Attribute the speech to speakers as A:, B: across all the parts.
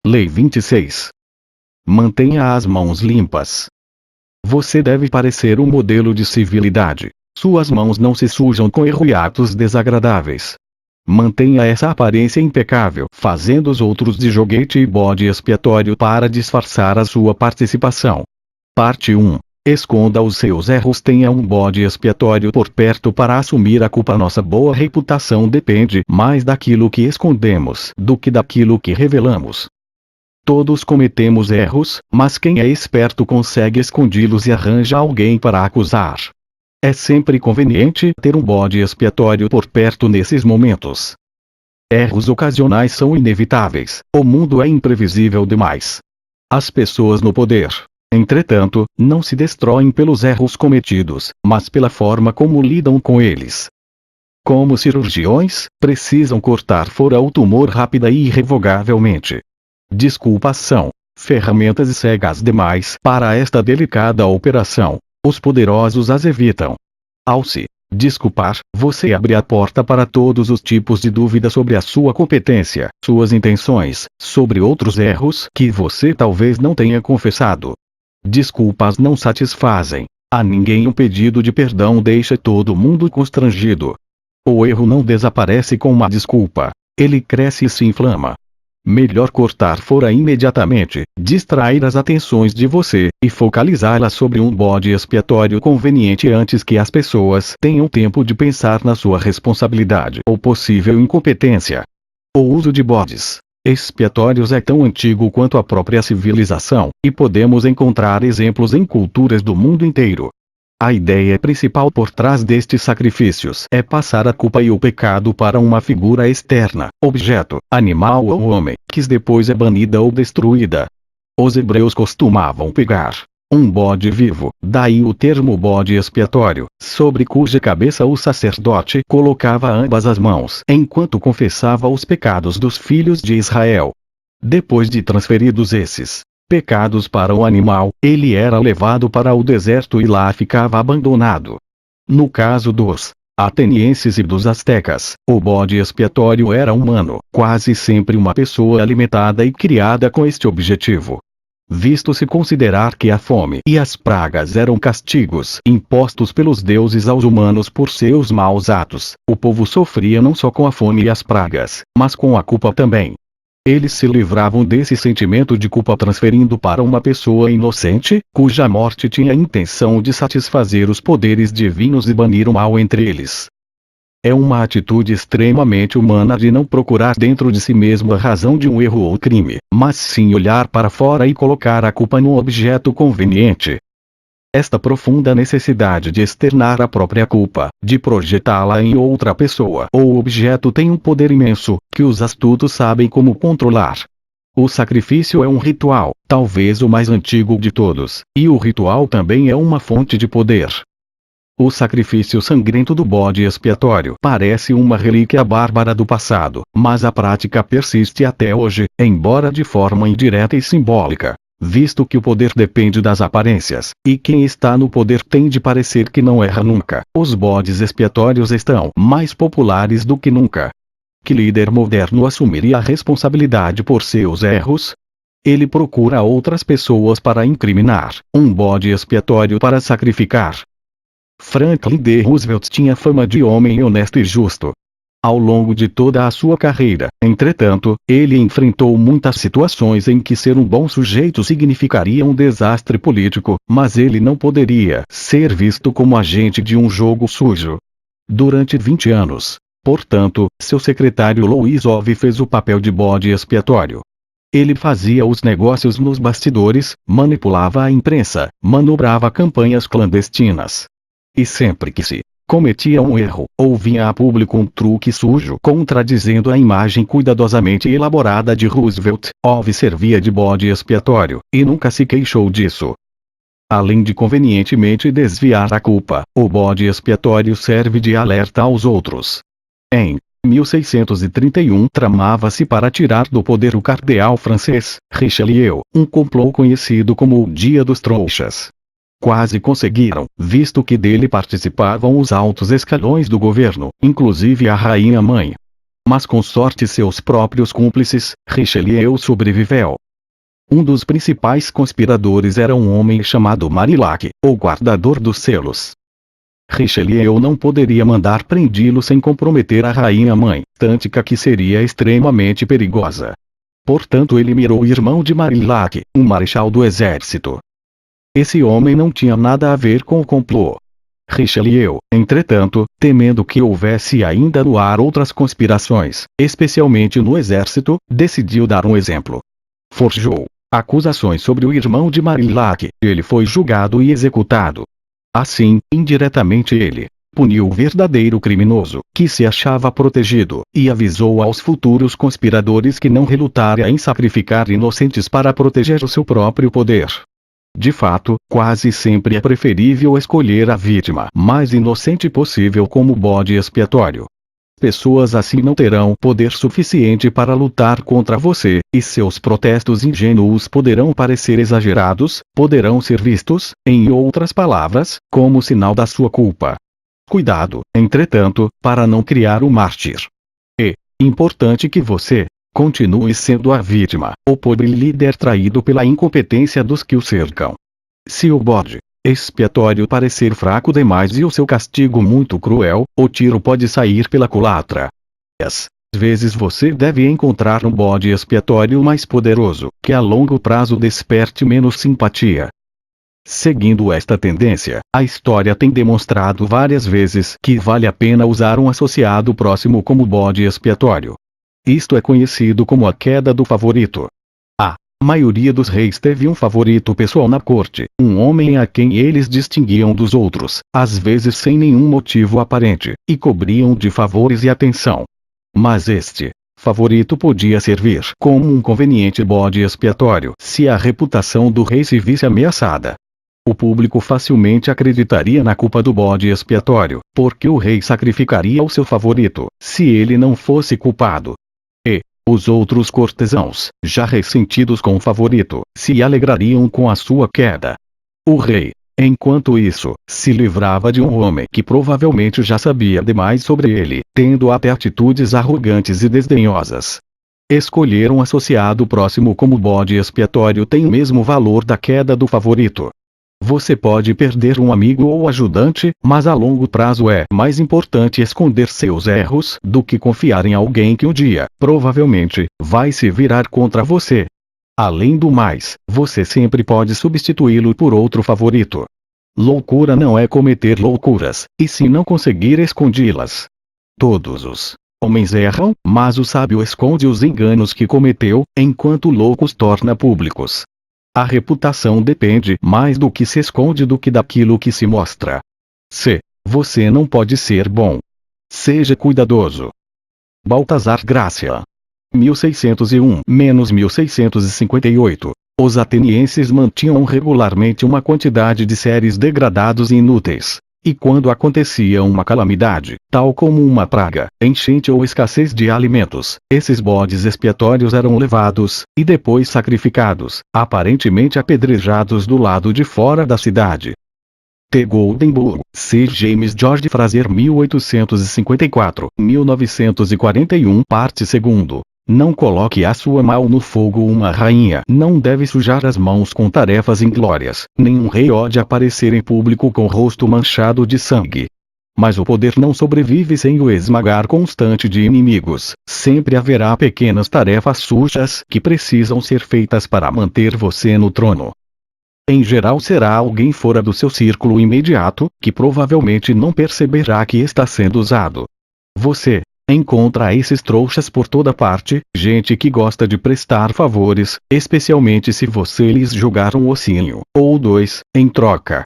A: Lei 26. Mantenha as mãos limpas. Você deve parecer um modelo de civilidade. Suas mãos não se sujam com erro e atos desagradáveis. Mantenha essa aparência impecável, fazendo os outros de joguete e bode expiatório para disfarçar a sua participação. Parte 1. Esconda os seus erros. Tenha um bode expiatório por perto para assumir a culpa. Nossa boa reputação depende mais daquilo que escondemos do que daquilo que revelamos. Todos cometemos erros, mas quem é esperto consegue escondê-los e arranja alguém para acusar. É sempre conveniente ter um bode expiatório por perto nesses momentos. Erros ocasionais são inevitáveis, o mundo é imprevisível demais. As pessoas no poder, entretanto, não se destroem pelos erros cometidos, mas pela forma como lidam com eles. Como cirurgiões, precisam cortar fora o tumor rápida e irrevogavelmente. Desculpas são ferramentas cegas demais para esta delicada operação. Os poderosos as evitam. Ao se desculpar, você abre a porta para todos os tipos de dúvida sobre a sua competência, suas intenções, sobre outros erros que você talvez não tenha confessado. Desculpas não satisfazem a ninguém. Um pedido de perdão deixa todo mundo constrangido. O erro não desaparece com uma desculpa. Ele cresce e se inflama. Melhor cortar fora imediatamente, distrair as atenções de você, e focalizá-las sobre um bode expiatório conveniente antes que as pessoas tenham tempo de pensar na sua responsabilidade ou possível incompetência. O uso de bodes expiatórios é tão antigo quanto a própria civilização, e podemos encontrar exemplos em culturas do mundo inteiro. A ideia principal por trás destes sacrifícios é passar a culpa e o pecado para uma figura externa, objeto, animal ou homem, que depois é banida ou destruída. Os hebreus costumavam pegar um bode vivo, daí o termo bode expiatório, sobre cuja cabeça o sacerdote colocava ambas as mãos enquanto confessava os pecados dos filhos de Israel. Depois de transferidos esses pecados para o animal, ele era levado para o deserto e lá ficava abandonado. No caso dos atenienses e dos astecas, o bode expiatório era humano, quase sempre uma pessoa alimentada e criada com este objetivo. Visto-se considerar que a fome e as pragas eram castigos impostos pelos deuses aos humanos por seus maus atos, o povo sofria não só com a fome e as pragas, mas com a culpa também. Eles se livravam desse sentimento de culpa transferindo para uma pessoa inocente, cuja morte tinha a intenção de satisfazer os poderes divinos e banir o mal entre eles. É uma atitude extremamente humana de não procurar dentro de si mesmo a razão de um erro ou crime, mas sim olhar para fora e colocar a culpa no objeto conveniente. Esta profunda necessidade de externar a própria culpa, de projetá-la em outra pessoa ou objeto tem um poder imenso, que os astutos sabem como controlar. O sacrifício é um ritual, talvez o mais antigo de todos, e o ritual também é uma fonte de poder. O sacrifício sangrento do bode expiatório parece uma relíquia bárbara do passado, mas a prática persiste até hoje, embora de forma indireta e simbólica. Visto que o poder depende das aparências, e quem está no poder tem de parecer que não erra nunca, os bodes expiatórios estão mais populares do que nunca. Que líder moderno assumiria a responsabilidade por seus erros? Ele procura outras pessoas para incriminar, um bode expiatório para sacrificar. Franklin D. Roosevelt tinha fama de homem honesto e justo. Ao longo de toda a sua carreira, entretanto, ele enfrentou muitas situações em que ser um bom sujeito significaria um desastre político, mas ele não poderia ser visto como agente de um jogo sujo. Durante 20 anos, portanto, seu secretário Louis Ove fez o papel de bode expiatório. Ele fazia os negócios nos bastidores, manipulava a imprensa, manobrava campanhas clandestinas. E sempre que se cometia um erro, ou vinha a público um truque sujo contradizendo a imagem cuidadosamente elaborada de Roosevelt, Ove servia de bode expiatório, e nunca se queixou disso. Além de convenientemente desviar a culpa, o bode expiatório serve de alerta aos outros. Em 1631 tramava-se para tirar do poder o cardeal francês, Richelieu, um complô conhecido como o Dia dos Trouxas. Quase conseguiram, visto que dele participavam os altos escalões do governo, inclusive a rainha-mãe. Mas com sorte seus próprios cúmplices, Richelieu sobreviveu. Um dos principais conspiradores era um homem chamado Marillac, o guardador dos selos. Richelieu não poderia mandar prendê-lo sem comprometer a rainha-mãe, tântica que seria extremamente perigosa. Portanto ele mirou o irmão de Marillac, um marechal do exército. Esse homem não tinha nada a ver com o complô. Richelieu, entretanto, temendo que houvesse ainda no ar outras conspirações, especialmente no exército, decidiu dar um exemplo. Forjou acusações sobre o irmão de Marillac, ele foi julgado e executado. Assim, indiretamente ele puniu o verdadeiro criminoso, que se achava protegido, e avisou aos futuros conspiradores que não relutaria em sacrificar inocentes para proteger o seu próprio poder. De fato, quase sempre é preferível escolher a vítima mais inocente possível como bode expiatório. Pessoas assim não terão poder suficiente para lutar contra você, e seus protestos ingênuos poderão parecer exagerados, poderão ser vistos, em outras palavras, como sinal da sua culpa. Cuidado, entretanto, para não criar um mártir. É importante que você continue sendo a vítima, o pobre líder traído pela incompetência dos que o cercam. Se o bode expiatório parecer fraco demais e o seu castigo muito cruel, o tiro pode sair pela culatra. Às vezes você deve encontrar um bode expiatório mais poderoso, que a longo prazo desperte menos simpatia. Seguindo esta tendência, a história tem demonstrado várias vezes que vale a pena usar um associado próximo como bode expiatório. Isto é conhecido como a queda do favorito. A maioria dos reis teve um favorito pessoal na corte, um homem a quem eles distinguiam dos outros, às vezes sem nenhum motivo aparente, e cobriam de favores e atenção. Mas este favorito podia servir como um conveniente bode expiatório se a reputação do rei se visse ameaçada. O público facilmente acreditaria na culpa do bode expiatório, porque o rei sacrificaria o seu favorito, se ele não fosse culpado. E os outros cortesãos, já ressentidos com o favorito, se alegrariam com a sua queda. O rei, enquanto isso, se livrava de um homem que provavelmente já sabia demais sobre ele, tendo até atitudes arrogantes e desdenhosas. Escolher um associado próximo como bode expiatório tem o mesmo valor da queda do favorito. Você pode perder um amigo ou ajudante, mas a longo prazo é mais importante esconder seus erros do que confiar em alguém que um dia, provavelmente, vai se virar contra você. Além do mais, você sempre pode substituí-lo por outro favorito. Loucura não é cometer loucuras, e sim não conseguir escondê-las. Todos os homens erram, mas o sábio esconde os enganos que cometeu, enquanto o louco os torna públicos. A reputação depende mais do que se esconde do que daquilo que se mostra. Se você não pode ser bom, seja cuidadoso. Baltazar Gracia. 1601-1658. Os atenienses mantinham regularmente uma quantidade de seres degradados e inúteis. E quando acontecia uma calamidade, tal como uma praga, enchente ou escassez de alimentos, esses bodes expiatórios eram levados, e depois sacrificados, aparentemente apedrejados do lado de fora da cidade. T. Goldenburg, C. James George Fraser 1854-1941 Parte 2. Não coloque a sua mão no fogo. Uma rainha não deve sujar as mãos com tarefas inglórias, nenhum rei pode aparecer em público com o rosto manchado de sangue. Mas o poder não sobrevive sem o esmagar constante de inimigos, sempre haverá pequenas tarefas sujas que precisam ser feitas para manter você no trono. Em geral será alguém fora do seu círculo imediato, que provavelmente não perceberá que está sendo usado. Você encontra esses trouxas por toda parte, gente que gosta de prestar favores, especialmente se você lhes jogar um ossinho, ou dois, em troca.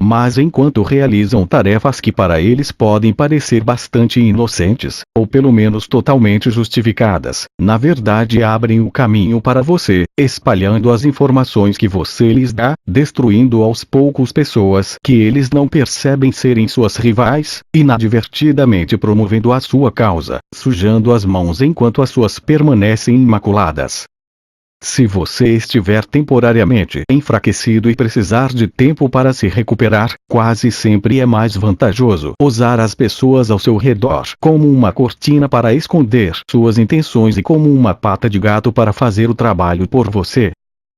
A: Mas enquanto realizam tarefas que para eles podem parecer bastante inocentes, ou pelo menos totalmente justificadas, na verdade abrem o caminho para você, espalhando as informações que você lhes dá, destruindo aos poucos pessoas que eles não percebem serem suas rivais, inadvertidamente promovendo a sua causa, sujando as mãos enquanto as suas permanecem imaculadas. Se você estiver temporariamente enfraquecido e precisar de tempo para se recuperar, quase sempre é mais vantajoso usar as pessoas ao seu redor como uma cortina para esconder suas intenções e como uma pata de gato para fazer o trabalho por você.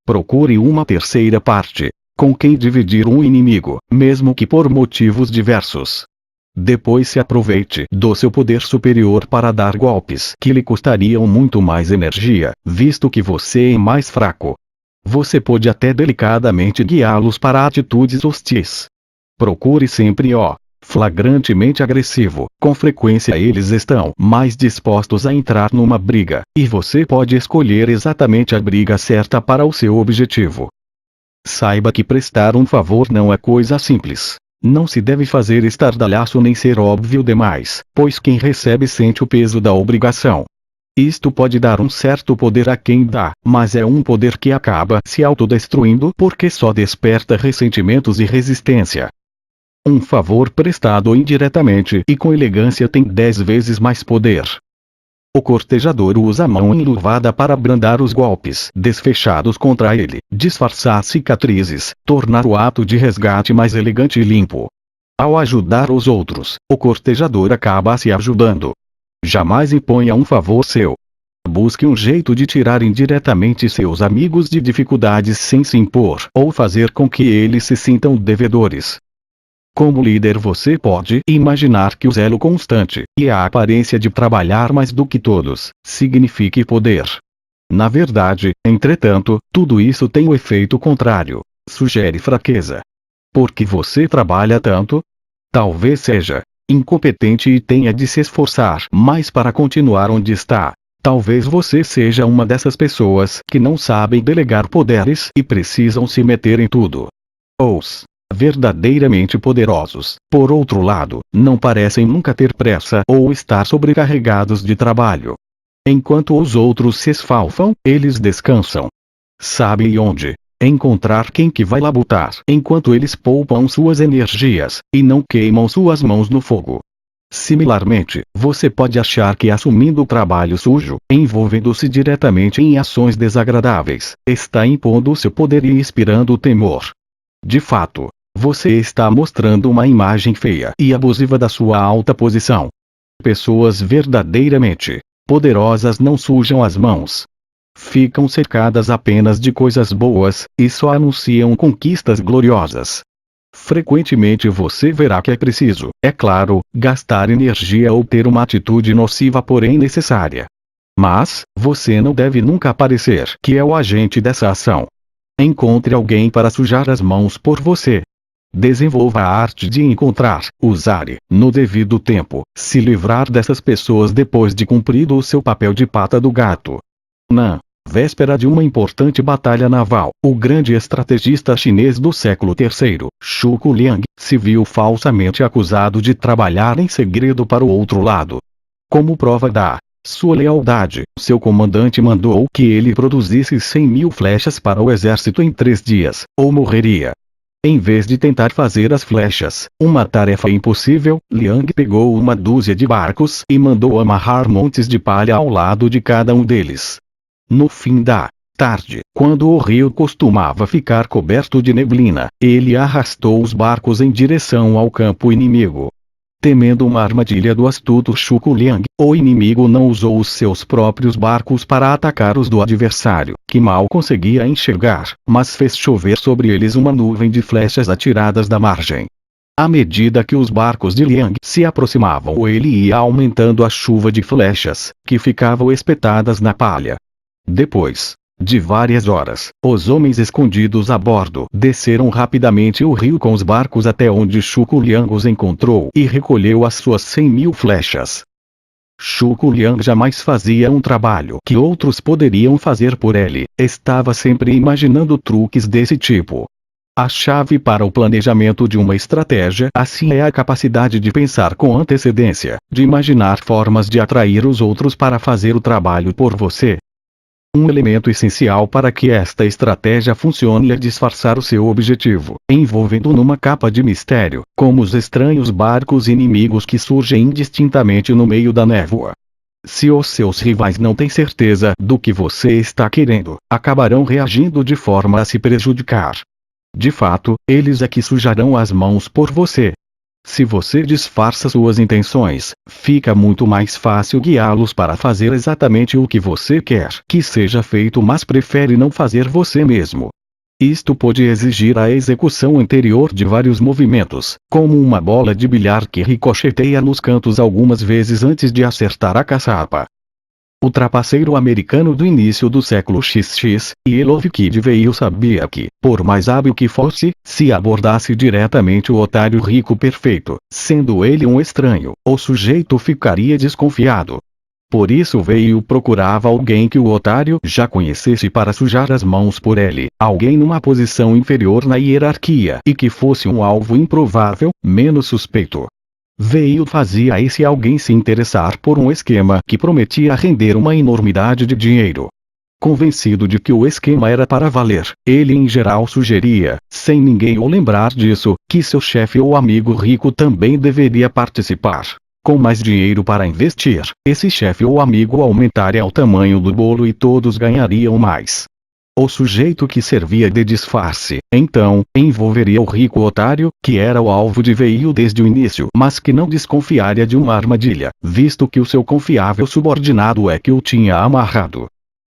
A: Procure uma terceira parte, com quem dividir um inimigo, mesmo que por motivos diversos. Depois se aproveite do seu poder superior para dar golpes que lhe custariam muito mais energia, visto que você é mais fraco. Você pode até delicadamente guiá-los para atitudes hostis. Procure sempre flagrantemente agressivo. Com frequência eles estão mais dispostos a entrar numa briga, e você pode escolher exatamente a briga certa para o seu objetivo. Saiba que prestar um favor não é coisa simples. Não se deve fazer estardalhaço nem ser óbvio demais, pois quem recebe sente o peso da obrigação. Isto pode dar um certo poder a quem dá, mas é um poder que acaba se autodestruindo porque só desperta ressentimentos e resistência. Um favor prestado indiretamente e com elegância tem 10 vezes mais poder. O cortejador usa a mão enluvada para abrandar os golpes desfechados contra ele, disfarçar cicatrizes, tornar o ato de resgate mais elegante e limpo. Ao ajudar os outros, o cortejador acaba se ajudando. Jamais imponha um favor seu. Busque um jeito de tirar indiretamente seus amigos de dificuldades sem se impor ou fazer com que eles se sintam devedores. Como líder você pode imaginar que o zelo constante e a aparência de trabalhar mais do que todos signifique poder. Na verdade, entretanto, tudo isso tem o efeito contrário. Sugere fraqueza. Porque você trabalha tanto? Talvez seja incompetente e tenha de se esforçar mais para continuar onde está. Talvez você seja uma dessas pessoas que não sabem delegar poderes e precisam se meter em tudo. Os verdadeiramente poderosos, por outro lado, não parecem nunca ter pressa ou estar sobrecarregados de trabalho. Enquanto os outros se esfalfam, eles descansam. Sabe onde encontrar quem que vai labutar enquanto eles poupam suas energias, e não queimam suas mãos no fogo. Similarmente, você pode achar que assumindo o trabalho sujo, envolvendo-se diretamente em ações desagradáveis, está impondo seu poder e inspirando temor. De fato, você está mostrando uma imagem feia e abusiva da sua alta posição. Pessoas verdadeiramente poderosas não sujam as mãos. Ficam cercadas apenas de coisas boas, e só anunciam conquistas gloriosas. Frequentemente você verá que é preciso, é claro, gastar energia ou ter uma atitude nociva porém necessária. Mas, você não deve nunca parecer que é o agente dessa ação. Encontre alguém para sujar as mãos por você. Desenvolva a arte de encontrar, usar e, no devido tempo, se livrar dessas pessoas depois de cumprido o seu papel de pata do gato. Na véspera de uma importante batalha naval, o grande estrategista chinês do século III, Zhuge Liang, se viu falsamente acusado de trabalhar em segredo para o outro lado. Como prova da sua lealdade, seu comandante mandou que ele produzisse 100.000 flechas para o exército em 3 dias, ou morreria. Em vez de tentar fazer as flechas, uma tarefa impossível, Liang pegou uma dúzia de barcos e mandou amarrar montes de palha ao lado de cada um deles. No fim da tarde, quando o rio costumava ficar coberto de neblina, ele arrastou os barcos em direção ao campo inimigo. Temendo uma armadilha do astuto Zhuge Liang, o inimigo não usou os seus próprios barcos para atacar os do adversário, que mal conseguia enxergar, mas fez chover sobre eles uma nuvem de flechas atiradas da margem. À medida que os barcos de Liang se aproximavam, ele ia aumentando a chuva de flechas, que ficavam espetadas na palha. Depois de várias horas, os homens escondidos a bordo desceram rapidamente o rio com os barcos até onde Zhuge Liang os encontrou e recolheu as suas 100.000 flechas. Zhuge Liang jamais fazia um trabalho que outros poderiam fazer por ele, estava sempre imaginando truques desse tipo. A chave para o planejamento de uma estratégia assim é a capacidade de pensar com antecedência, de imaginar formas de atrair os outros para fazer o trabalho por você. Um elemento essencial para que esta estratégia funcione é disfarçar o seu objetivo, envolvendo numa capa de mistério, como os estranhos barcos inimigos que surgem indistintamente no meio da névoa. Se os seus rivais não têm certeza do que você está querendo, acabarão reagindo de forma a se prejudicar. De fato, eles é que sujarão as mãos por você. Se você disfarça suas intenções, fica muito mais fácil guiá-los para fazer exatamente o que você quer que seja feito, mas prefere não fazer você mesmo. Isto pode exigir a execução anterior de vários movimentos, como uma bola de bilhar que ricocheteia nos cantos algumas vezes antes de acertar a caçapa. O trapaceiro americano do início do século XX, Yellow Kid Veil, sabia que, por mais hábil que fosse, se abordasse diretamente o otário rico perfeito, sendo ele um estranho, o sujeito ficaria desconfiado. Por isso Veil procurava alguém que o otário já conhecesse para sujar as mãos por ele, alguém numa posição inferior na hierarquia e que fosse um alvo improvável, menos suspeito. Veil fazia esse alguém se interessar por um esquema que prometia render uma enormidade de dinheiro. Convencido de que o esquema era para valer, ele em geral sugeria, sem ninguém o lembrar disso, que seu chefe ou amigo rico também deveria participar. Com mais dinheiro para investir, esse chefe ou amigo aumentaria o tamanho do bolo e todos ganhariam mais. O sujeito que servia de disfarce, então, envolveria o rico otário, que era o alvo de Veil desde o início, mas que não desconfiaria de uma armadilha, visto que o seu confiável subordinado é que o tinha amarrado.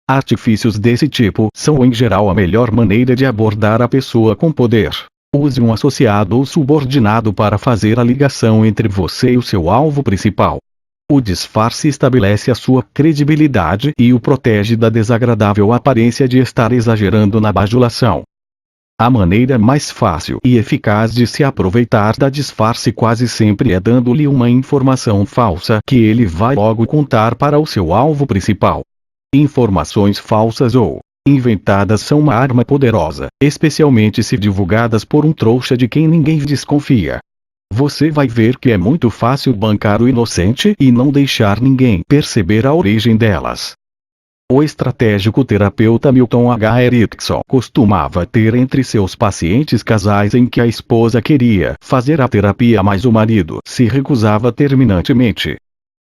A: Artifícios desse tipo são em geral a melhor maneira de abordar a pessoa com poder. Use um associado ou subordinado para fazer a ligação entre você e o seu alvo principal. O disfarce estabelece a sua credibilidade e o protege da desagradável aparência de estar exagerando na bajulação. A maneira mais fácil e eficaz de se aproveitar da disfarce quase sempre é dando-lhe uma informação falsa que ele vai logo contar para o seu alvo principal. Informações falsas ou inventadas são uma arma poderosa, especialmente se divulgadas por um trouxa de quem ninguém desconfia. Você vai ver que é muito fácil bancar o inocente e não deixar ninguém perceber a origem delas. O estratégico terapeuta Milton H. Erickson costumava ter entre seus pacientes casais em que a esposa queria fazer a terapia, mas o marido se recusava terminantemente.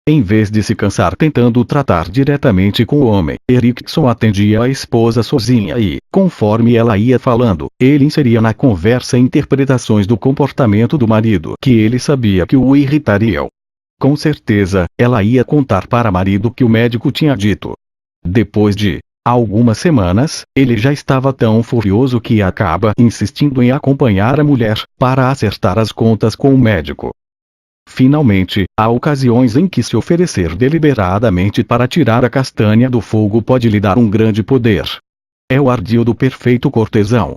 A: Em vez de se cansar tentando tratar diretamente com o homem, Erickson atendia a esposa sozinha e, conforme ela ia falando, ele inseria na conversa interpretações do comportamento do marido que ele sabia que o irritariam. Com certeza, ela ia contar para o marido que o médico tinha dito. Depois de algumas semanas, ele já estava tão furioso que acaba insistindo em acompanhar a mulher para acertar as contas com o médico. Finalmente, há ocasiões em que se oferecer deliberadamente para tirar a castanha do fogo pode lhe dar um grande poder. É o ardil do perfeito cortesão.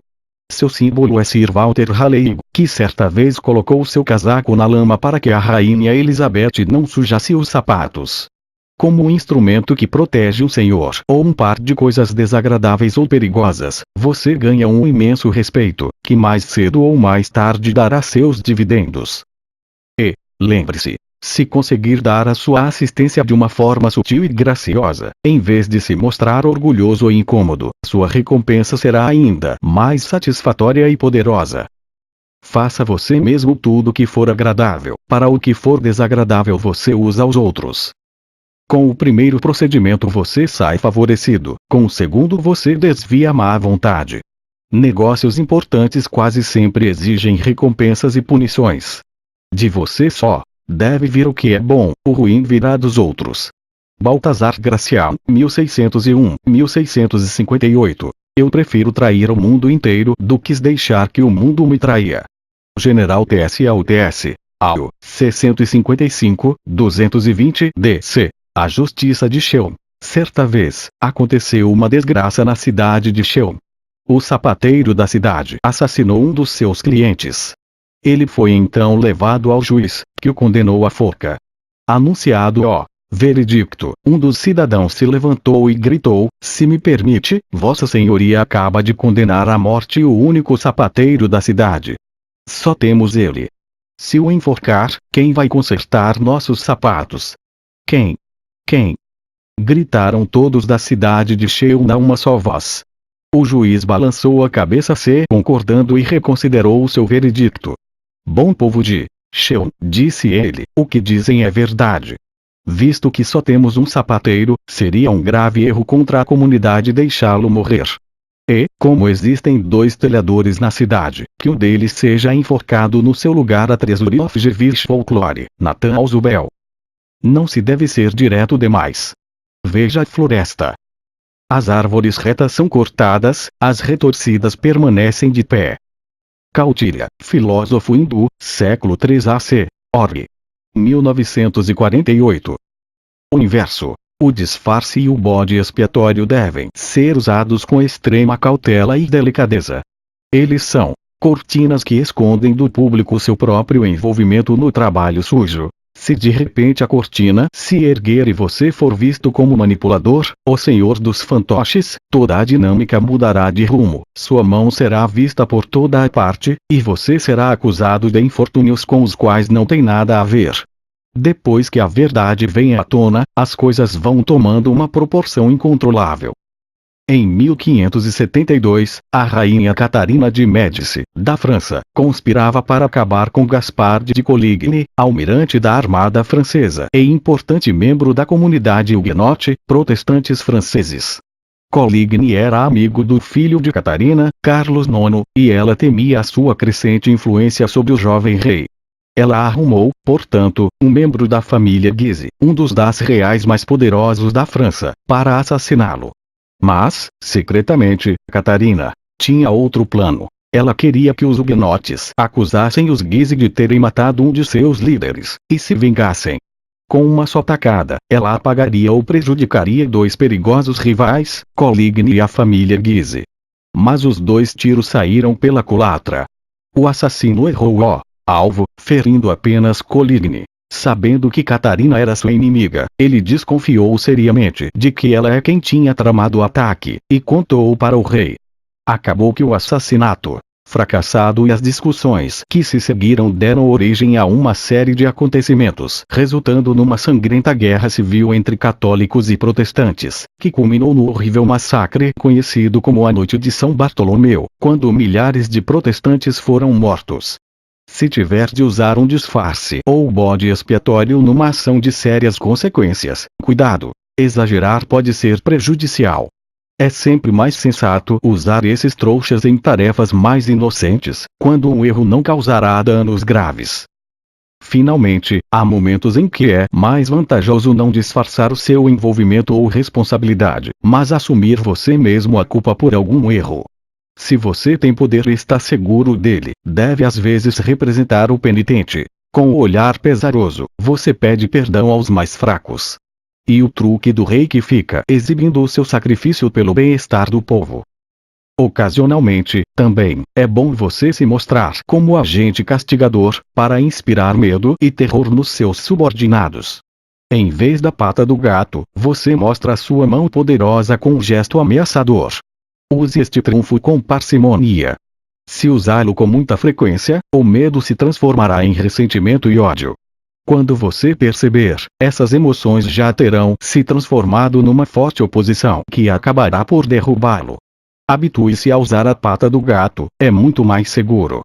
A: Seu símbolo é Sir Walter Raleigh, que certa vez colocou seu casaco na lama para que a rainha Elizabeth não sujasse os sapatos. Como um instrumento que protege um senhor ou um par de coisas desagradáveis ou perigosas, você ganha um imenso respeito, que mais cedo ou mais tarde dará seus dividendos. Lembre-se, se conseguir dar a sua assistência de uma forma sutil e graciosa, em vez de se mostrar orgulhoso ou incômodo, sua recompensa será ainda mais satisfatória e poderosa. Faça você mesmo tudo o que for agradável, para o que for desagradável você usa os outros. Com o primeiro procedimento você sai favorecido, com o segundo você desvia a má vontade. Negócios importantes quase sempre exigem recompensas e punições. De você só deve vir o que é bom, o ruim virá dos outros. Baltazar Gracián, 1601-1658. Eu prefiro trair o mundo inteiro do que deixar que o mundo me traia. General T.S. A.U.T.S. A.U. C. 155, 220 D.C. A Justiça de Cheon. Certa vez, aconteceu uma desgraça na cidade de Cheon. O sapateiro da cidade assassinou um dos seus clientes. Ele foi então levado ao juiz, que o condenou à forca. Anunciado o veredicto, um dos cidadãos se levantou e gritou: "Se me permite, Vossa Senhoria acaba de condenar à morte o único sapateiro da cidade. Só temos ele. Se o enforcar, quem vai consertar nossos sapatos? Quem? Quem?" Gritaram todos da cidade de Cheon a uma só voz. O juiz balançou a cabeça concordando e reconsiderou o seu veredicto. "Bom povo de Cheon", disse ele, "o que dizem é verdade. Visto que só temos um sapateiro, seria um grave erro contra a comunidade deixá-lo morrer. E, como existem 2 telhadores na cidade, que um deles seja enforcado no seu lugar. A Treasury of Jewish Folklore, Nathan Alzubel. Não se deve ser direto demais. Veja a floresta. As árvores retas são cortadas, as retorcidas permanecem de pé. Kautilya, filósofo hindu, século 3 AC, Org. 1948. O inverso. O disfarce e o bode expiatório devem ser usados com extrema cautela e delicadeza. Eles são cortinas que escondem do público seu próprio envolvimento no trabalho sujo. Se de repente a cortina se erguer e você for visto como manipulador, o senhor dos fantoches, toda a dinâmica mudará de rumo, sua mão será vista por toda a parte, e você será acusado de infortúnios com os quais não tem nada a ver. Depois que a verdade vem à tona, as coisas vão tomando uma proporção incontrolável. Em 1572, a rainha Catarina de Médici, da França, conspirava para acabar com Gaspard de Coligny, almirante da armada francesa e importante membro da comunidade huguenote, protestantes franceses. Coligny era amigo do filho de Catarina, Carlos IX, e ela temia a sua crescente influência sobre o jovem rei. Ela arrumou, portanto, um membro da família Guise, um dos das reais mais poderosos da França, para assassiná-lo. Mas, secretamente, Catarina tinha outro plano. Ela queria que os huguenotes acusassem os Guise de terem matado um de seus líderes, e se vingassem. Com uma só tacada, ela apagaria ou prejudicaria 2 perigosos rivais, Coligny e a família Guise. Mas os 2 tiros saíram pela culatra. O assassino errou o alvo, ferindo apenas Coligny. Sabendo que Catarina era sua inimiga, ele desconfiou seriamente de que ela é quem tinha tramado o ataque, e contou para o rei. Acabou que o assassinato fracassado e as discussões que se seguiram deram origem a uma série de acontecimentos, resultando numa sangrenta guerra civil entre católicos e protestantes, que culminou no horrível massacre conhecido como a Noite de São Bartolomeu, quando milhares de protestantes foram mortos. Se tiver de usar um disfarce ou bode expiatório numa ação de sérias consequências, cuidado. Exagerar pode ser prejudicial. É sempre mais sensato usar esses trouxas em tarefas mais inocentes, quando um erro não causará danos graves. Finalmente, há momentos em que é mais vantajoso não disfarçar o seu envolvimento ou responsabilidade, mas assumir você mesmo a culpa por algum erro. Se você tem poder e está seguro dele, deve às vezes representar o penitente. Com o olhar pesaroso, você pede perdão aos mais fracos. E o truque do rei que fica exibindo o seu sacrifício pelo bem-estar do povo. Ocasionalmente, também, é bom você se mostrar como agente castigador, para inspirar medo e terror nos seus subordinados. Em vez da pata do gato, você mostra a sua mão poderosa com um gesto ameaçador. Use este trunfo com parcimonia. Se usá-lo com muita frequência, o medo se transformará em ressentimento e ódio. Quando você perceber, essas emoções já terão se transformado numa forte oposição que acabará por derrubá-lo. Habitue-se a usar a pata do gato, é muito mais seguro.